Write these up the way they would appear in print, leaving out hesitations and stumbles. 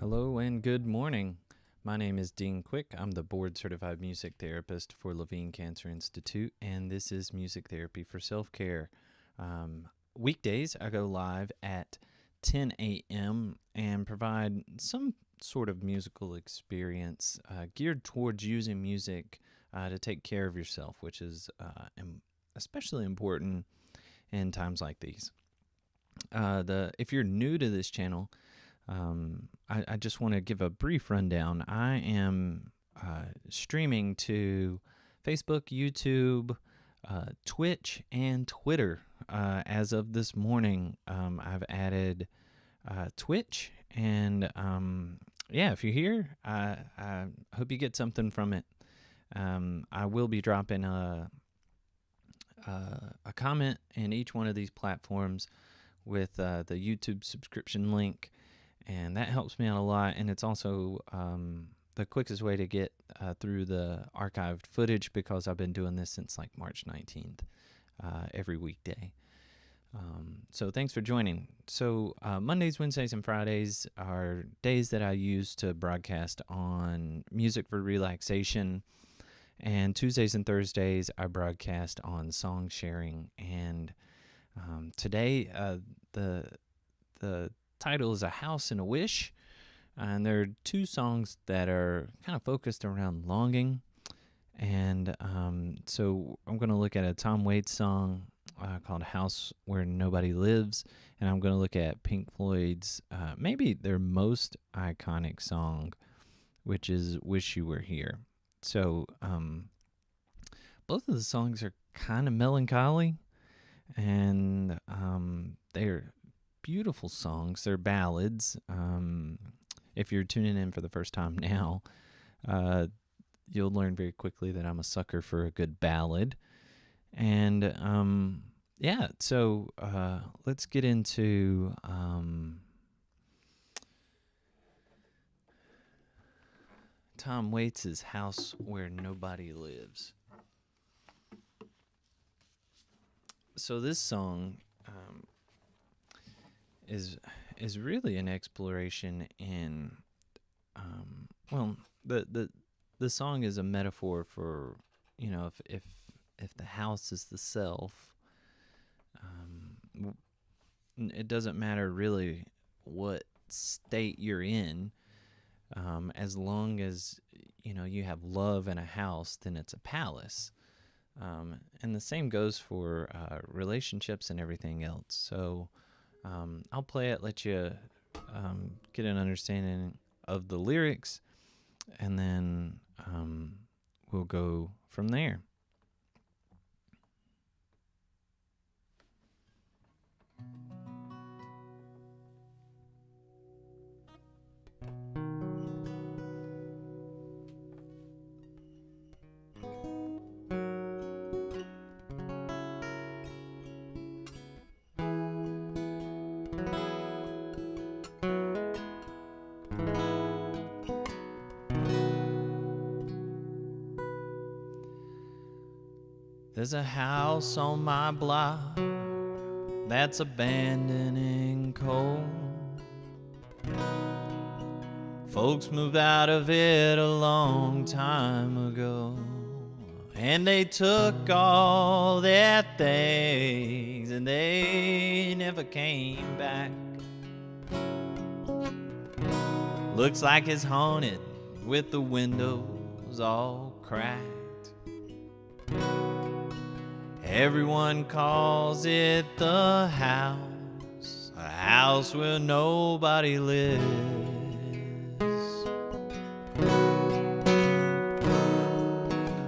Hello and good morning. My name is Dean Quick. I'm the board certified music therapist for Levine Cancer Institute, and this is Music Therapy for Self-Care. Weekdays, I go live at 10 a.m. and provide some sort of musical experience geared towards using music to take care of yourself, which is especially important in times like these. If you're new to this channel, I just want to give a brief rundown. I am streaming to Facebook, YouTube, Twitch, and Twitter. As of this morning, I've added Twitch, and if you're here, I hope you get something from it. I will be dropping a comment in each one of these platforms with the YouTube subscription link. And that helps me out a lot, and it's also the quickest way to get through the archived footage because I've been doing this since like March 19th, every weekday. So thanks for joining. So Mondays, Wednesdays, and Fridays are days that I use to broadcast on music for relaxation, and Tuesdays and Thursdays I broadcast on song sharing. And today the title is A House and a Wish, and there are two songs that are kind of focused around longing. And so I'm going to look at a Tom Waits song called House Where Nobody Lives, and I'm going to look at Pink Floyd's maybe their most iconic song, which is Wish You Were Here. So both of the songs are kind of melancholy, and they're beautiful songs. They're ballads. If you're tuning in for the first time now, you'll learn very quickly that I'm a sucker for a good ballad. And so let's get into Tom Waits' House Where Nobody Lives. So this song is really an exploration in the song is a metaphor for, if the house is the self, it doesn't matter really what state you're in, as long as you have love in a house, then it's a palace. And the same goes for relationships and everything else. So I'll play it, let you get an understanding of the lyrics, and then we'll go from there. There's a house on my block that's abandoned and cold. Folks moved out of it a long time ago, and they took all their things and they never came back. Looks like it's haunted with the windows all cracked. Everyone calls it the house, a house where nobody lives.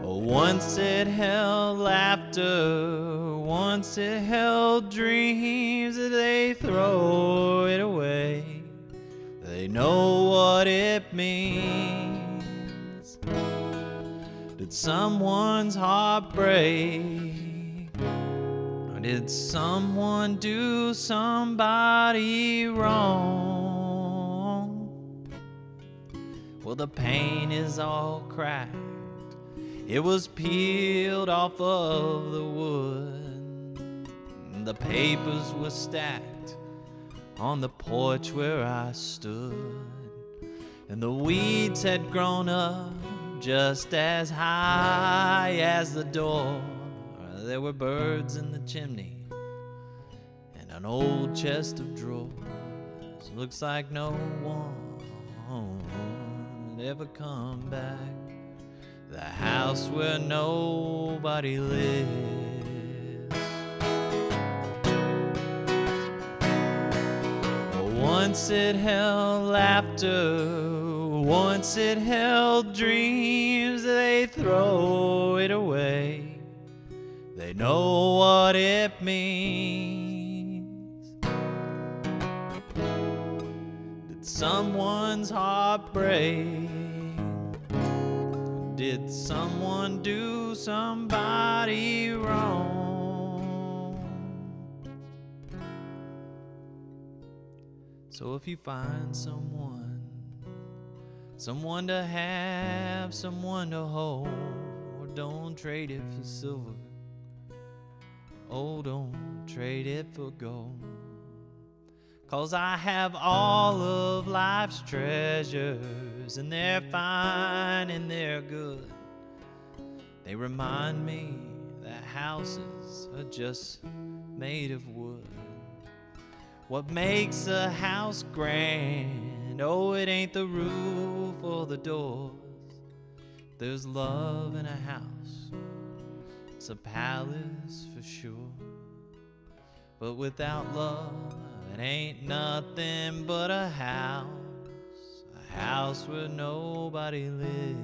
Once it held laughter, once it held dreams, they throw it away. They know what it means. Did someone's heart break? Or did someone do somebody wrong? Well, the paint is all cracked. It was peeled off of the wood. The papers were stacked on the porch where I stood. and the weeds had grown up just as high as the door. There were birds in the chimney and an old chest of drawers. Looks like no one would ever come back. The house where nobody lives. Once it held laughter, once it held dreams. They throw it away, they know what it means. Did someone's heart break? Did someone do somebody wrong? So if you find someone to have, someone to hold, don't trade it for silver. Oh, don't trade it for gold. 'Cause I have all of life's treasures, and they're fine and they're good. They remind me that houses are just made of wood. What makes a house grand? Oh, it ain't the roof or the doors. There's love in a house, it's a palace for sure. But without love, it ain't nothing but a house where nobody lives.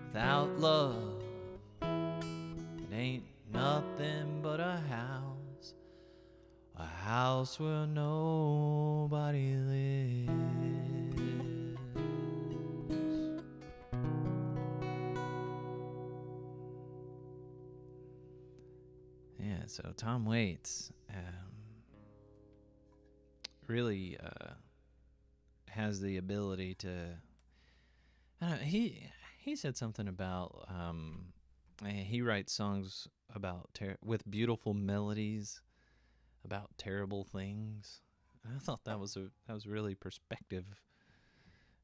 Without love, it ain't nothing but a house where nobody lives. Yeah, so Tom Waits really has the ability to. I don't know, he said something about he writes songs about with beautiful melodies about terrible things. I thought that was really perspective,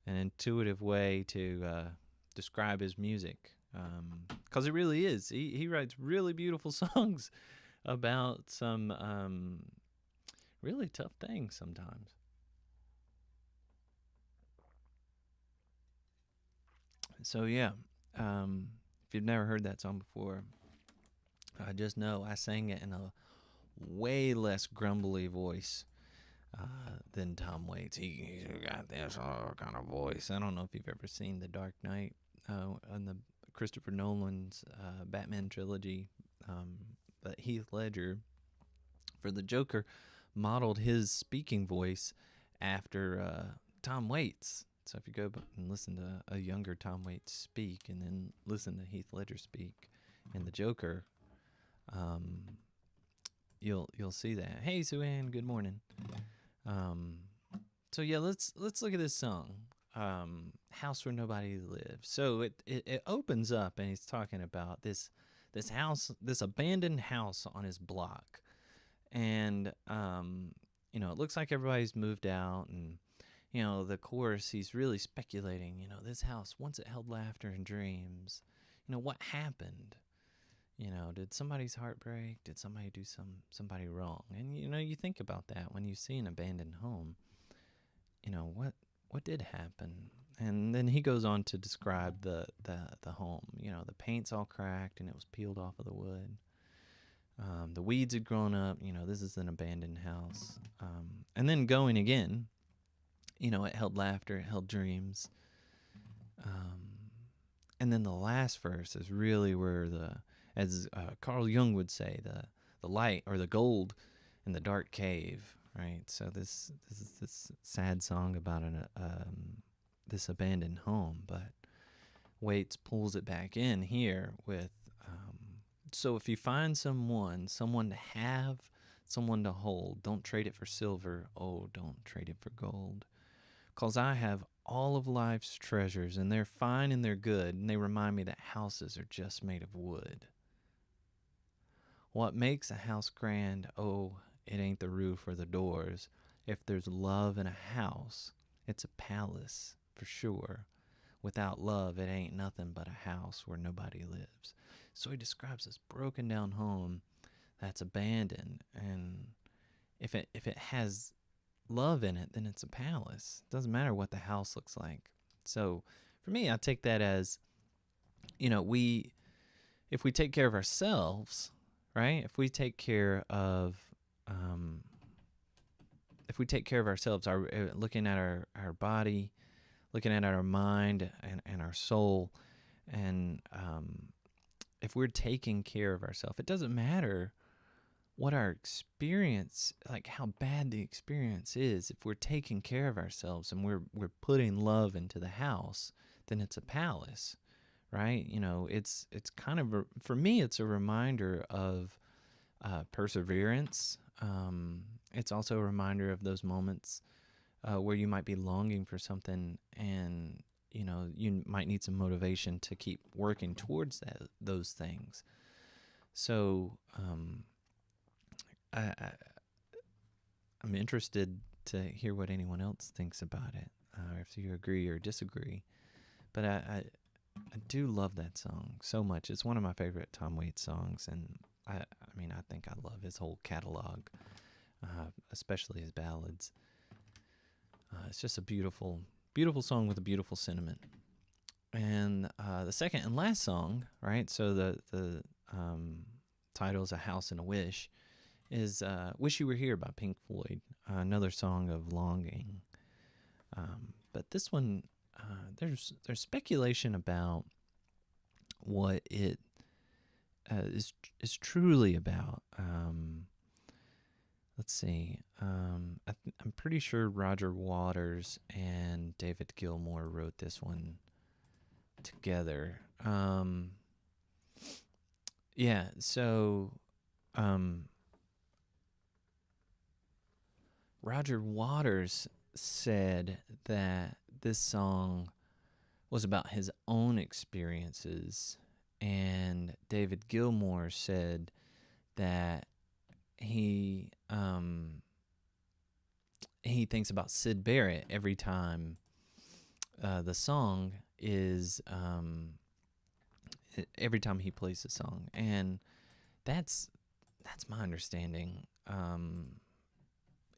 an intuitive way to describe his music, because it really is. He writes really beautiful songs about some really tough things sometimes. So yeah, if you've never heard that song before, just know I sang it in a way less grumbly voice than Tom Waits. He's got this kind of voice. I don't know if you've ever seen The Dark Knight on the Christopher Nolan's Batman trilogy, but Heath Ledger, for the Joker, modeled his speaking voice after Tom Waits. So if you go and listen to a younger Tom Waits speak and then listen to Heath Ledger speak in the Joker, you'll see that. Hey, Sue-Ann, good morning. So yeah, let's look at this song, "House Where Nobody Lives." So it opens up and he's talking about this house, this abandoned house on his block, and it looks like everybody's moved out, and the chorus, he's really speculating. This house, once it held laughter and dreams. What happened? Did somebody's heart break? Did somebody do somebody wrong? And you think about that when you see an abandoned home. What did happen? And then he goes on to describe the home. The paint's all cracked and it was peeled off of the wood. The weeds had grown up. This is an abandoned house. And then going again, it held laughter, it held dreams. And then the last verse is really where as Carl Jung would say, the light or the gold in the dark cave, right? So this is this sad song about this abandoned home, but Waits pulls it back in here with, so if you find someone to have, someone to hold, don't trade it for silver, oh, don't trade it for gold. 'Cause I have all of life's treasures, and they're fine and they're good, and they remind me that houses are just made of wood. What makes a house grand? Oh, it ain't the roof or the doors. if there's love in a house, it's a palace for sure. Without love, it ain't nothing but a house where nobody lives. So he describes this broken down home that's abandoned, and if it has love in it, then it's a palace. It doesn't matter what the house looks like. So for me, I take that as, if we take care of ourselves, right? If we take care of ourselves, looking at our body, looking at our mind and our soul, and if we're taking care of ourselves, it doesn't matter what our experience, like how bad the experience is. If we're taking care of ourselves and we're putting love into the house, then it's a palace, right? It's kind of for me, it's a reminder of perseverance. It's also a reminder of those moments where you might be longing for something, and you might need some motivation to keep working towards those things. So I'm interested to hear what anyone else thinks about it, if you agree or disagree. But I do love that song so much. It's one of my favorite Tom Waits songs, and I think I love his whole catalog, especially his ballads. It's just a beautiful, beautiful song with a beautiful sentiment. And the second and last song, right? So the title is A House and a Wish, is Wish You Were Here by Pink Floyd, another song of longing. But this one, there's speculation about what it is truly about. Let's see. I'm pretty sure Roger Waters and David Gilmour wrote this one together. So Roger Waters said that this song was about his own experiences, and David Gilmour said that he thinks about Syd Barrett every time the song is every time he plays the song, and that's my understanding.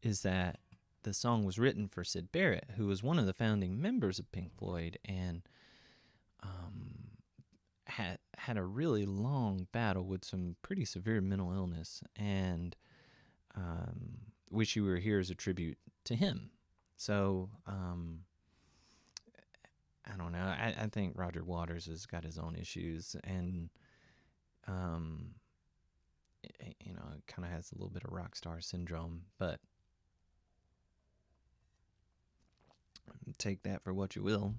Is that the song was written for Syd Barrett, who was one of the founding members of Pink Floyd, and had a really long battle with some pretty severe mental illness, and Wish You Were Here is a tribute to him. So I don't know. I think Roger Waters has got his own issues, and it kind of has a little bit of rock star syndrome, but take that for what you will.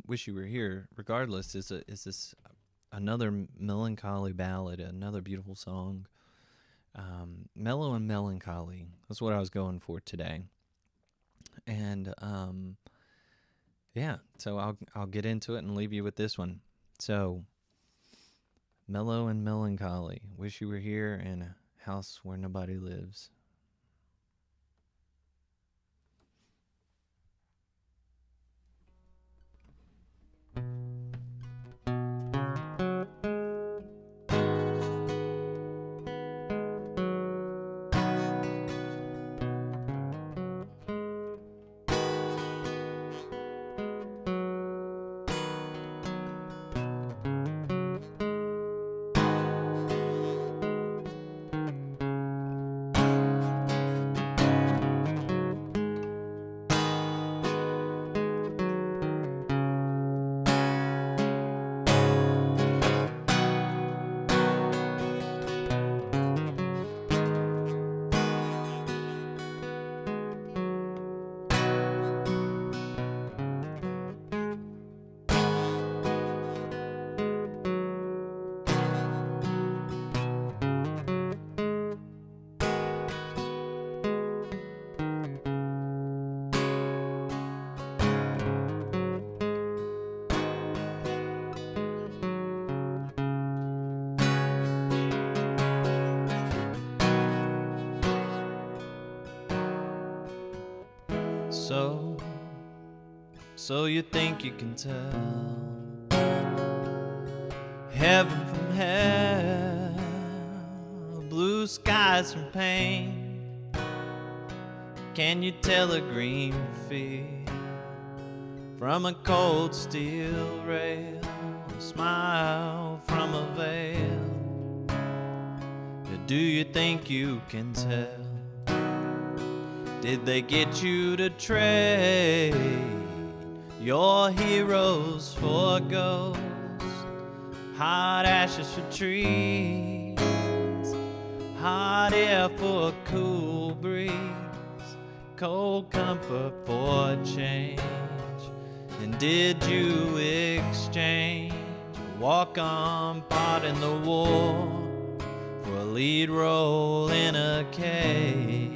Wish You Were Here, regardless, is this another melancholy ballad, another beautiful song. Mellow and melancholy. That's what I was going for today. And so I'll get into it and leave you with this one. So, mellow and melancholy. Wish you were here in a house where nobody lives. So you think you can tell heaven from hell, blue skies from pain? Can you tell a green field from a cold steel rail, a smile from a veil? Or do you think you can tell? Did they get you to trade your heroes for ghosts, hot ashes for trees, hot air for a cool breeze, cold comfort for change? And did you exchange a walk-on part in the war for a lead role in a cage?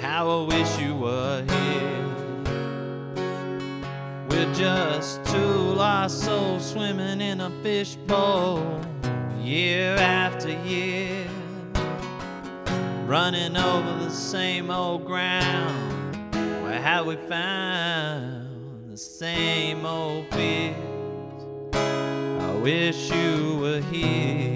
How I wish you were here. We're just two lost souls swimming in a fishbowl, year after year, running over the same old ground. Where have we found the same old fears? I wish you were here.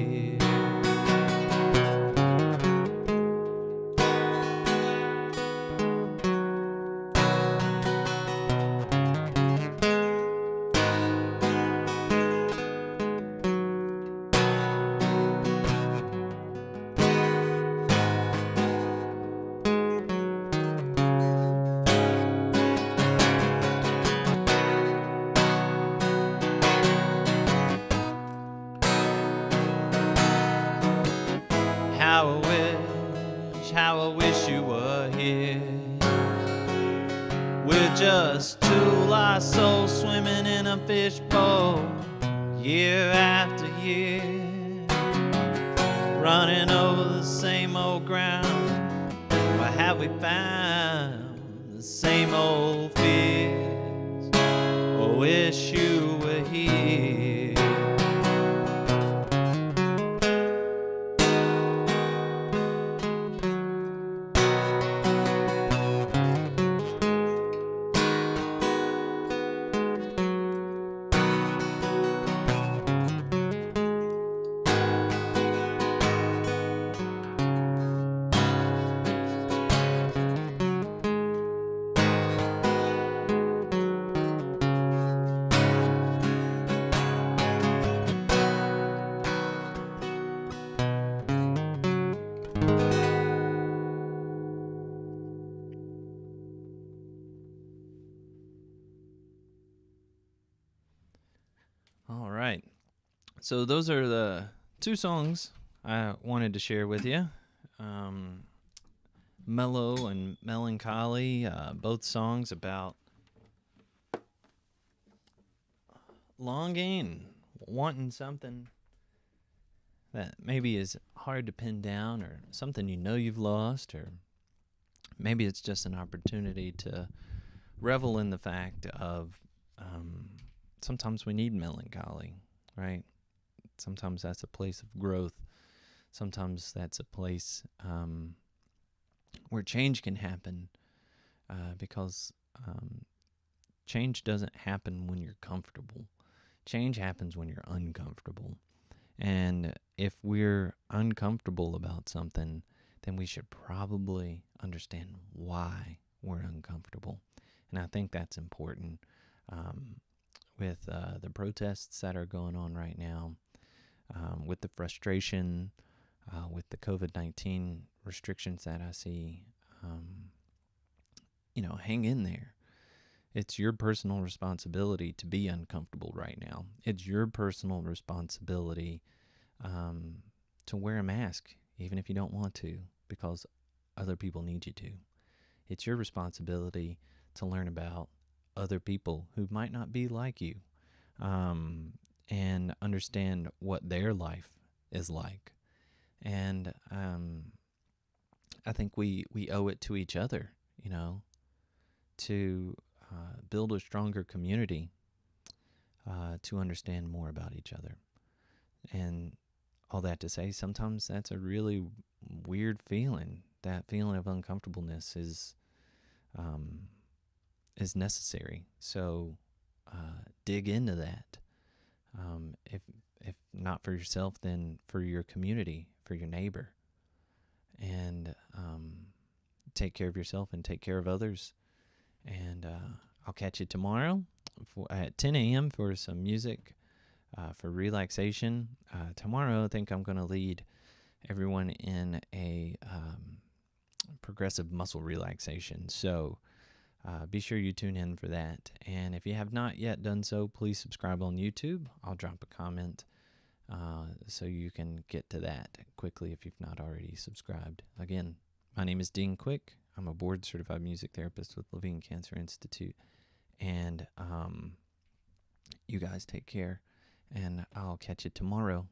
How I wish you were here. We're just two lost souls swimming in a fishbowl, year after year, running over the same old ground. Where have we found the same old fears? I wish you were here. All right. So those are the two songs I wanted to share with you. Mellow and Melancholy, both songs about longing, wanting something that maybe is hard to pin down, or something you know you've lost, or maybe it's just an opportunity to revel in the fact of sometimes we need melancholy, right? Sometimes that's a place of growth. Sometimes that's a place where change can happen, because change doesn't happen when you're comfortable. Change happens when you're uncomfortable. And if we're uncomfortable about something, then we should probably understand why we're uncomfortable. And I think that's important with the protests that are going on right now, with the frustration, with the COVID-19 restrictions that I see. Hang in there. It's your personal responsibility to be uncomfortable right now. It's your personal responsibility to wear a mask, even if you don't want to, because other people need you to. It's your responsibility to learn about other people who might not be like you, and understand what their life is like. And I think we owe it to each other, to build a stronger community, to understand more about each other. And all that to say, sometimes that's a really weird feeling. That feeling of uncomfortableness is necessary. So dig into that. If not for yourself, then for your community, for your neighbor, and take care of yourself and take care of others. And I'll catch you tomorrow at 10 a.m. for some music for relaxation. Tomorrow, I think I'm going to lead everyone in a progressive muscle relaxation. So be sure you tune in for that. And if you have not yet done so, please subscribe on YouTube. I'll drop a comment so you can get to that quickly if you've not already subscribed. Again, my name is Dean Quick. I'm a board-certified music therapist with Levine Cancer Institute. And you guys take care, and I'll catch you tomorrow.